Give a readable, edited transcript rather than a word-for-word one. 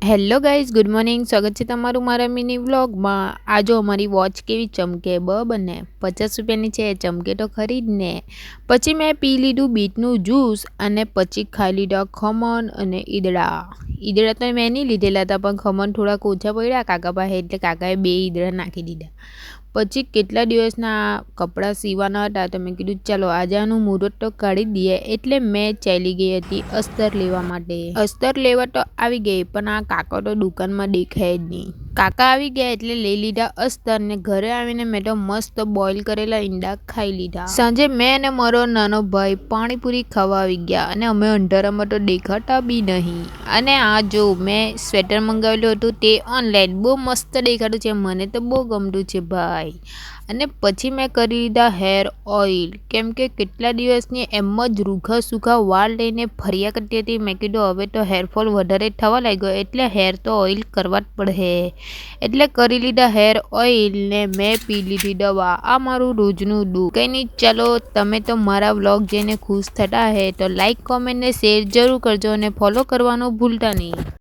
Hello guys, good morning. સ્વાગત છે તમારું મારા મિની વ્લોગમાં. આ જો અમારી વોચ કેવી ચમકે બને, 50 રૂપિયાની છે, ચમકે તો ખરી જ ને. પછી મેં પી લીધું બીટનું જ્યુસ અને પછી ખાઈ લીધા ખમણ અને ઈદડા તો મેં નહીં લીધેલા હતા, પણ ખમણ થોડાક ઓછા પડ્યા કાકા પાસે, એટલે કાકાએ 2 ઈદડા નાખી દીધા. પછી કેટલા દિવસના કપડાં સીવાના હતા તો મેં કીધું ચાલો આજે આનું મુહૂર્ત તો કાઢી દઈએ, એટલે મેં ચાલી ગઈ હતી અસ્તર લેવા માટે. અસ્તર લેવા તો આવી ગઈ, પણ આ કાકા તો દુકાનમાં દેખાય જ નહીં. કાકા આવી ગયા એટલે લઈ લીધા અસ્તર ને ઘરે આવીને મેં તો મસ્ત બોઇલ કરેલા ઈંડા ખાઈ લીધા. સાંજે મેં અને મારો નાનો ભાઈ પાણીપુરી ખાવા આવી ગયા અને અમે અંધારામાં તો દેખાતા બી નહીં. અને આ જો મેં સ્વેટર મંગાવેલું હતું તે ઓનલાઈન બહુ મસ્ત દેખાતું છે, મને તો બહુ ગમતું છે ભાઈ. અને પછી મેં કરી લીધા હેર ઓઇલ, કેમ કે કેટલા દિવસની એમ જ રૂખા સૂખા વાળ લઈને ફર્યા કરતી હતી. મેં કીધું હવે તો હેરફોલ વધારે થવા લાગ્યો, એટલે હેર તો ઓઇલ કરવા જ પડે. એટલે કરી લીધા હેર ઓઇલ ને મેં પી લીધી દવા. આ મારું રોજનું દુઃખ. કંઈ નહીં, ચાલો તમે તો મારા વ્લોગ જોઈને ખુશ થતા હે તો લાઈક કોમેન્ટ ને શેર જરૂર કરજો અને ફોલો કરવાનું ભૂલતા નહીં.